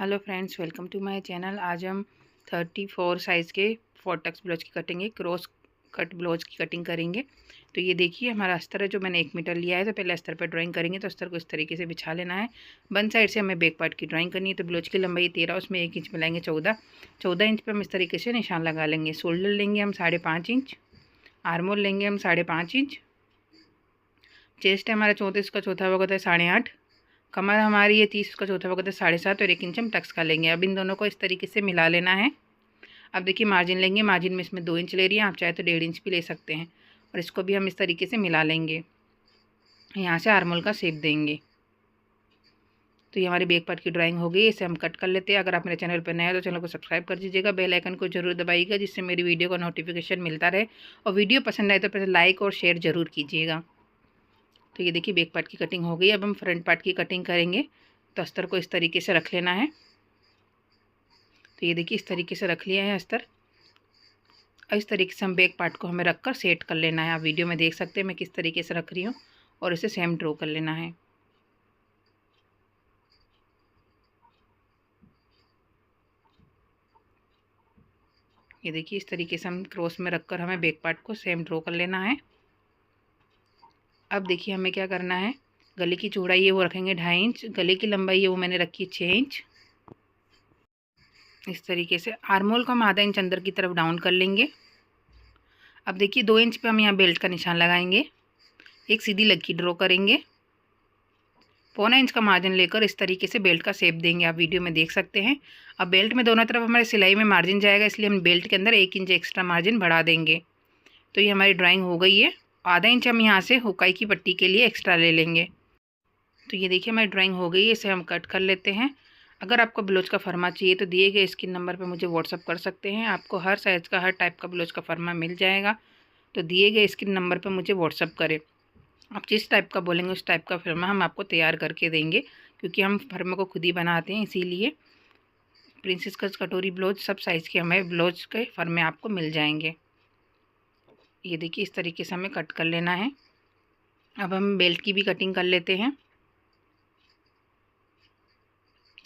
Hello friends, welcome to my channel. आज हम 34 size के फोर्टक्स ब्लाउज की कटिंग, क्रॉस कट ब्लाउज की कटिंग करेंगे। तो ये देखिए हमारा अस्तर है जो मैंने 1 मीटर लिया है। तो पहले अस्तर पर ड्राइंग करेंगे। तो अस्तर को इस तरीके से बिछा लेना है। वन साइड से हमें बैक पार्ट की ड्राइंग करनी है। तो ब्लाउज की लंबाई 13, उसमें 1 इंच मिलाएंगे 14 इंच पर हम इस तरीके से निशान लगा लेंगे। शोल्डर लेंगे हम 5.5 इंच, आर्मोल लेंगे हम 5.5 इंच, चेस्ट है हमारा 34 का चौथा भाग होता है 8.5, कमर हमारी ये 30 का चौथा भाग होता है 7.5 और 1 इंच हम टक्स का लेंगे। अब इन दोनों को इस तरीके से मिला लेना है। अब देखिए मार्जिन लेंगे, मार्जिन में इसमें 2 इंच ले रही है, आप चाहे तो 1.5 इंच भी ले सकते हैं। और इसको भी हम इस तरीके से मिला लेंगे। यहाँ से आर्मोल का शेप देंगे। तो ये हमारी बैक पार्ट की ड्राइंग हो गई। इसे हम कट कर लेते हैं। अगर आप मेरे चैनल पर नए हैं तो चैनल को सब्सक्राइब कर दीजिएगा, बेल आइकन को जरूर दबाइएगा जिससे मेरी वीडियो का नोटिफिकेशन मिलता रहे। और वीडियो पसंद आए तो पहले लाइक और शेयर ज़रूर कीजिएगा। तो ये देखिए बैक पार्ट की कटिंग हो गई। अब हम फ्रंट पार्ट की कटिंग करेंगे। तो अस्तर को इस तरीके से रख लेना है। तो ये देखिए इस तरीके से रख लिया है अस्तर। इस तरीके से हम बैक पार्ट को हमें रख कर सेट कर लेना है। आप वीडियो में देख सकते हैं मैं किस तरीके से रख रही हूँ। और इसे सेम ड्रॉ कर लेना है। ये देखिए इस तरीके से हम क्रॉस में रखकर हमें बैक पार्ट को सेम ड्रॉ कर लेना है। अब देखिए हमें क्या करना है, गले की चौड़ाई है वो रखेंगे 2.5 इंच, गले की लंबाई है वो मैंने रखी 6 इंच। इस तरीके से आर्मोल को हम आधा इंच अंदर की तरफ डाउन कर लेंगे। अब देखिए 2 इंच पे हम यहाँ बेल्ट का निशान लगाएंगे। एक सीधी लकीर ड्रॉ करेंगे। 1.25 इंच का मार्जिन लेकर इस तरीके से बेल्ट का शेप देंगे। आप वीडियो में देख सकते हैं। अब बेल्ट में दोनों तरफ हमारे सिलाई में मार्जिन जाएगा, इसलिए हम बेल्ट के अंदर 1 इंच एक्स्ट्रा मार्जिन बढ़ा देंगे। तो ये हमारी ड्राइंग हो गई है। आधा इंच हम यहाँ से हुकाई की पट्टी के लिए एक्स्ट्रा ले लेंगे। तो ये देखिए हमारी ड्राइंग हो गई है। इसे हम कट कर लेते हैं। अगर आपको ब्लाउज का फरमा चाहिए तो दिए गए स्क्रीन नंबर पर मुझे व्हाट्सअप कर सकते हैं। आपको हर साइज़ का हर टाइप का ब्लाउज का फरमा मिल जाएगा। तो दिए गए स्क्रीन नंबर पर मुझे व्हाट्सअप करें। आप जिस टाइप का बोलेंगे उस टाइप का फरमा हम आपको तैयार करके देंगे, क्योंकि हम फर्मे को खुद ही बनाते हैं। इसीलिए प्रिंसेस कट, कटोरी ब्लाउज, सब साइज़ के हमें ब्लाउज के फर्मे आपको मिल जाएंगे। ये देखिए इस तरीके से हमें कट कर लेना है। अब हम बेल्ट की भी कटिंग कर लेते हैं।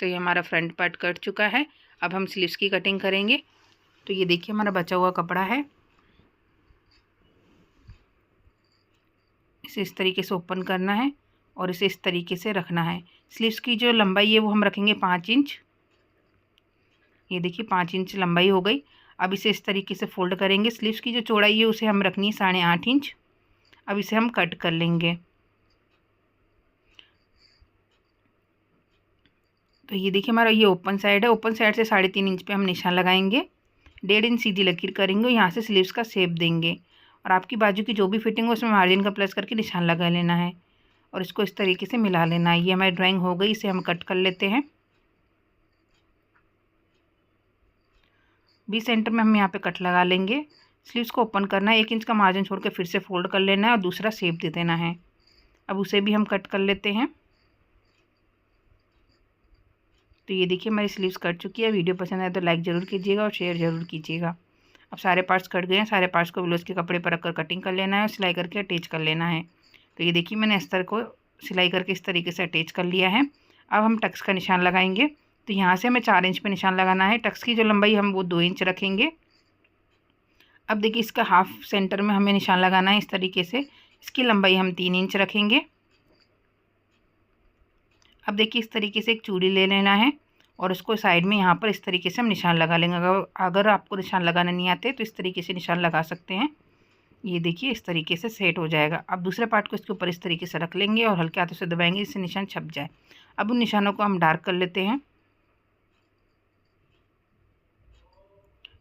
तो ये हमारा फ्रंट पार्ट कट चुका है। अब हम स्लीव्स की कटिंग करेंगे। तो ये देखिए हमारा बचा हुआ कपड़ा है। इसे इस तरीके से ओपन करना है और इसे इस तरीके से रखना है। स्लीव्स की जो लंबाई है वो हम रखेंगे 5 इंच। ये देखिए 5 इंच लंबाई हो गई। अब इसे इस तरीके से फोल्ड करेंगे। स्लीव्स की जो चौड़ाई है उसे हम रखनी है 8.5 इंच। अब इसे हम कट कर लेंगे। तो ये देखिए हमारा ये ओपन साइड है। ओपन साइड से 3.5 इंच पे हम निशान लगाएंगे। 1.5 इंच सीधी लकीर करेंगे, यहाँ से स्लीव्स का शेप देंगे। और आपकी बाजू की जो भी फिटिंग हो उसमें मार्जिन का प्लस करके निशान लगा लेना है। और इसको इस तरीके से मिला लेना है। ये हमारी ड्राइंग हो गई। इसे हम कट कर लेते हैं। 20 सेंटर में हम यहाँ पे कट लगा लेंगे। स्लीव्स को ओपन करना है, 1 इंच का मार्जिन छोड़ के फिर से फोल्ड कर लेना है और दूसरा शेप दे देना है। अब उसे भी हम कट कर लेते हैं। तो ये देखिए हमारी स्लीव्स कट चुकी है। वीडियो पसंद आए तो लाइक ज़रूर कीजिएगा और शेयर ज़रूर कीजिएगा। अब सारे पार्ट्स कट गए हैं। सारे पार्ट्स को ब्लाउज के कपड़े पर रखकर कटिंग कर लेना है और सिलाई करके अटैच कर लेना है। तो ये देखिए मैंने अस्तर को सिलाई करके इस तरीके से अटैच कर लिया है। अब हम टक्स का निशान लगाएंगे। तो यहाँ से हमें 4 इंच पे निशान लगाना है। टक्स की जो लंबाई हम वो 2 इंच रखेंगे। अब देखिए इसका हाफ सेंटर में हमें निशान लगाना है इस तरीके से। इसकी लंबाई हम 3 इंच रखेंगे। अब देखिए इस तरीके से एक चूड़ी ले लेना है और उसको साइड में यहाँ पर इस तरीके से हम निशान लगा लेंगे। अगर आपको निशान लगाना नहीं आते तो इस तरीके से निशान लगा सकते हैं। ये देखिए इस तरीके से सेट हो जाएगा। अब दूसरे पार्ट को इसके ऊपर इस तरीके से रख लेंगे और हल्के हाथों से दबाएंगे जिससे निशान छप जाए। अब उन निशानों को हम डार्क कर लेते हैं।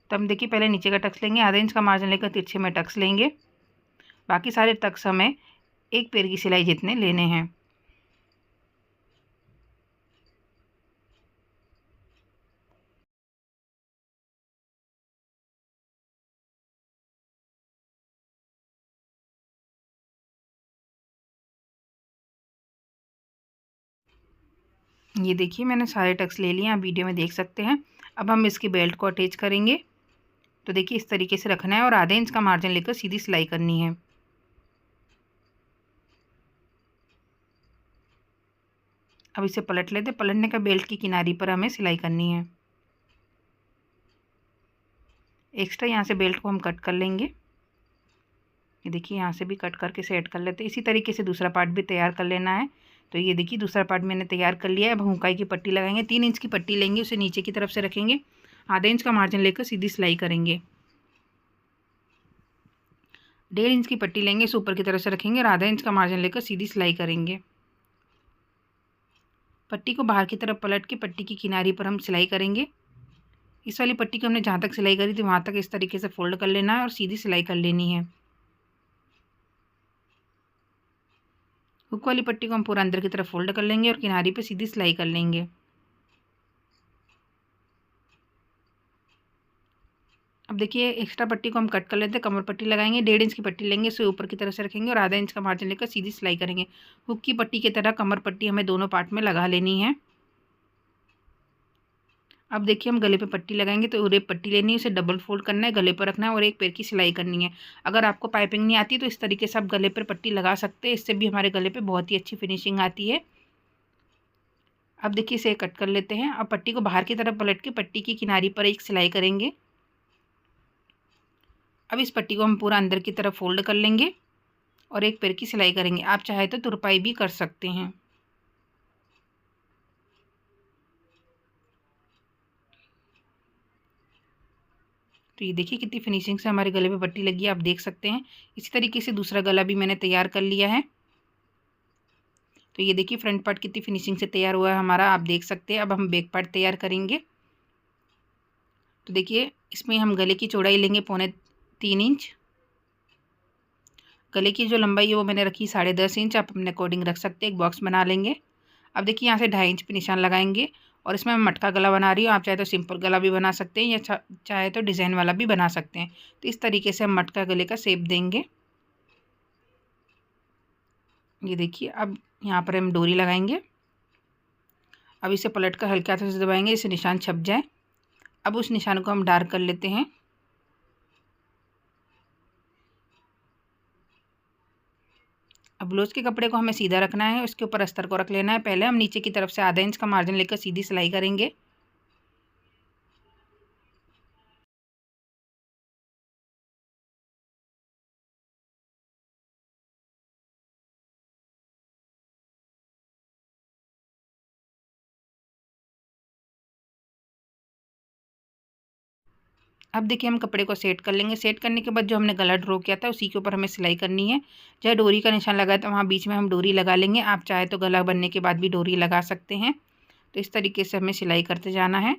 तो हम देखिए पहले नीचे का टक्स लेंगे, आधा इंच का मार्जिन लेकर तिरछे में टक्स लेंगे। बाकी सारे टक्स हमें एक पैर की सिलाई जितने लेने हैं। ये देखिए मैंने सारे टक्स ले लिए, आप वीडियो में देख सकते हैं। अब हम इसकी बेल्ट को अटैच करेंगे। तो देखिए इस तरीके से रखना है और आधे इंच का मार्जिन लेकर सीधी सिलाई करनी है। अब इसे पलट लेते। पलटने का बेल्ट की किनारी पर हमें सिलाई करनी है। एक्स्ट्रा यहाँ से बेल्ट को हम कट कर लेंगे। ये देखिए यहाँ से भी कट करके सेट कर लेते हैं। इसी तरीके से दूसरा पार्ट भी तैयार कर लेना है। तो ये देखिए दूसरा पार्ट मैंने तैयार कर लिया है। अब हुकाई की पट्टी लगाएंगे। 3 इंच की पट्टी लेंगे, उसे नीचे की तरफ से रखेंगे, आधा इंच का मार्जिन लेकर सीधी सिलाई करेंगे। 1.5 इंच की पट्टी लेंगे, इसे ऊपर की तरफ से रखेंगे और आधा इंच का मार्जिन लेकर सीधी सिलाई करेंगे। पट्टी को बाहर की तरफ पलट के पट्टी की किनारी पर हम सिलाई करेंगे। इस वाली पट्टी को हमने जहाँ तक सिलाई करी थी वहाँ तक इस तरीके से फोल्ड कर लेना है और सीधी सिलाई कर लेनी है। हुक वाली पट्टी को हम पूरा अंदर की तरफ फोल्ड कर लेंगे और किनारी पे सीधी सिलाई कर लेंगे। अब देखिए एक्स्ट्रा पट्टी को हम कट कर लेते हैं। कमर पट्टी लगाएंगे, 1.5 इंच की पट्टी लेंगे, इसे ऊपर की तरफ से रखेंगे और आधा इंच का मार्जिन लेकर सीधी सिलाई करेंगे। हुक की पट्टी की तरह कमर पट्टी हमें दोनों पार्ट में लगा लेनी है। अब देखिए हम गले पे पट्टी लगाएंगे तो उरे पट्टी लेनी है, उसे डबल फोल्ड करना है, गले पर रखना है और एक पैर की सिलाई करनी है। अगर आपको पाइपिंग नहीं आती तो इस तरीके से आप गले पर पट्टी लगा सकते हैं, इससे भी हमारे गले पे बहुत ही अच्छी फिनिशिंग आती है। अब देखिए इसे कट कर लेते हैं। अब पट्टी को बाहर की तरफ पलट के पट्टी की किनारी पर एक सिलाई करेंगे। अब इस पट्टी को हम पूरा अंदर की तरफ फोल्ड कर लेंगे और एक पैर की सिलाई करेंगे। आप चाहे तो तुरपाई भी कर सकते हैं। तो ये देखिए कितनी फिनिशिंग से हमारे गले पे पट्टी लगी है, आप देख सकते हैं। इसी तरीके से दूसरा गला भी मैंने तैयार कर लिया है। तो ये देखिए फ्रंट पार्ट कितनी फिनिशिंग से तैयार हुआ है हमारा, आप देख सकते हैं। अब हम बैक पार्ट तैयार करेंगे। तो देखिए इसमें हम गले की चौड़ाई लेंगे 3.25 इंच। गले की जो लंबाई है वो मैंने रखी 10.5 इंच, आप अपने अकॉर्डिंग रख सकते हैं। एक बॉक्स बना लेंगे। अब देखिए यहाँ से 2.5 इंच पे निशान लगाएंगे और इसमें मैं मटका गला बना रही हूँ। आप चाहे तो सिंपल गला भी बना सकते हैं या चाहे तो डिज़ाइन वाला भी बना सकते हैं। तो इस तरीके से हम मटका गले का शेप देंगे। ये देखिए अब यहाँ पर हम डोरी लगाएंगे। अब इसे पलट कर हल्के हाथों से दबाएंगे, इसे निशान छप जाए। अब उस निशान को हम डार्क कर लेते हैं। अब ब्लाउज के कपड़े को हमें सीधा रखना है, उसके ऊपर अस्तर को रख लेना है। पहले हम नीचे की तरफ से आधा इंच का मार्जिन लेकर सीधी सिलाई करेंगे। अब देखिए हम कपड़े को सेट कर लेंगे। सेट करने के बाद जो हमने गला ड्रॉ किया था उसी के ऊपर हमें सिलाई करनी है। जहाँ डोरी का निशान लगाया था वहाँ बीच में हम डोरी लगा लेंगे। आप चाहे तो गला बनने के बाद भी डोरी लगा सकते हैं। तो इस तरीके से हमें सिलाई करते जाना है।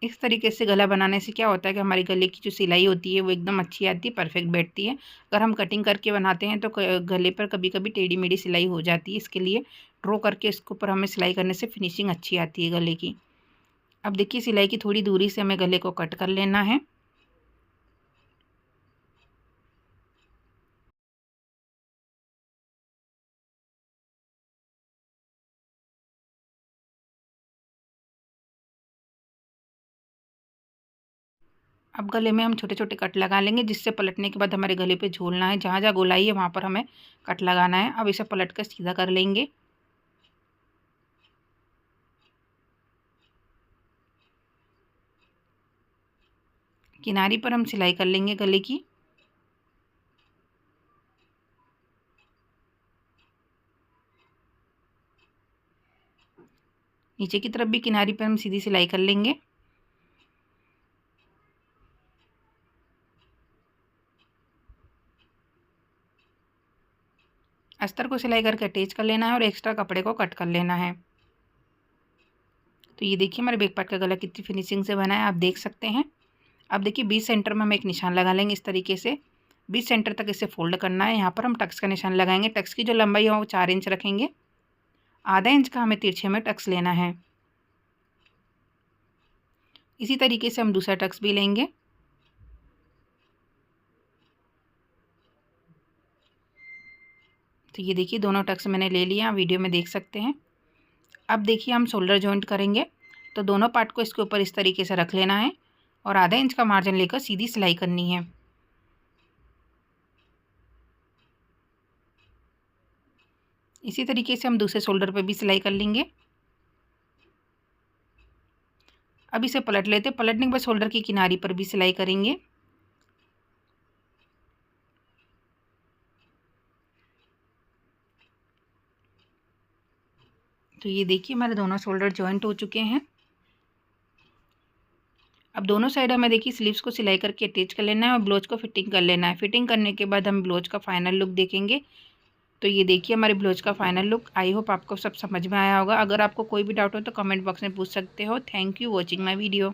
इस तरीके से गला बनाने से क्या होता है कि हमारी गले की जो सिलाई होती है वो एकदम अच्छी आती है, परफेक्ट बैठती है। अगर हम कटिंग करके बनाते हैं तो गले पर कभी कभी टेढ़ी मेढ़ी सिलाई हो जाती है। इसके लिए ड्रॉ करके इसके ऊपर हमें सिलाई करने से फिनिशिंग अच्छी आती है गले की। अब देखिए सिलाई की थोड़ी दूरी से हमें गले को कट कर लेना है। अब गले में हम छोटे छोटे कट लगा लेंगे, जिससे पलटने के बाद हमारे गले पे झूलना है। जहाँ जहाँ गोलाई है वहाँ पर हमें कट लगाना है। अब इसे पलट कर सीधा कर लेंगे। किनारी पर हम सिलाई कर लेंगे गले की। नीचे की तरफ भी किनारी पर हम सीधी सिलाई कर लेंगे। अस्तर को सिलाई करके अटैच कर लेना है और एक्स्ट्रा कपड़े को कट कर लेना है। तो ये देखिए हमारे बैक पार्ट का गला कितनी फिनिशिंग से बना है, आप देख सकते हैं। अब देखिए बीच सेंटर में हम एक निशान लगा लेंगे इस तरीके से। बीच सेंटर तक इसे फोल्ड करना है। यहाँ पर हम टक्स का निशान लगाएंगे। टक्स की जो लंबाई है वो 4 इंच रखेंगे। आधा इंच का हमें तिरछे में टक्स लेना है। इसी तरीके से हम दूसरा टक्स भी लेंगे। तो ये देखिए दोनों टक्स मैंने ले लिया, आप वीडियो में देख सकते हैं। अब देखिए हम शोल्डर जॉइंट करेंगे। तो दोनों पार्ट को इसके ऊपर इस तरीके से रख लेना है और आधा इंच का मार्जिन लेकर सीधी सिलाई करनी है। इसी तरीके से हम दूसरे शोल्डर पे भी सिलाई कर लेंगे। अब इसे पलट लेते, पलटने के बाद शोल्डर की किनारी पर भी सिलाई करेंगे। तो ये देखिए हमारे दोनों शोल्डर जॉइंट हो चुके हैं। अब दोनों साइड हमें देखिए स्लीव्स को सिलाई करके अटैच कर लेना है और ब्लाउज को फिटिंग कर लेना है। फिटिंग करने के बाद हम ब्लाउज का फाइनल लुक देखेंगे। तो ये देखिए हमारे ब्लाउज का फाइनल लुक। आई होप आपको सब समझ में आया होगा। अगर आपको कोई भी डाउट हो तो कमेंट बॉक्स में पूछ सकते हो। Thank you watching my video.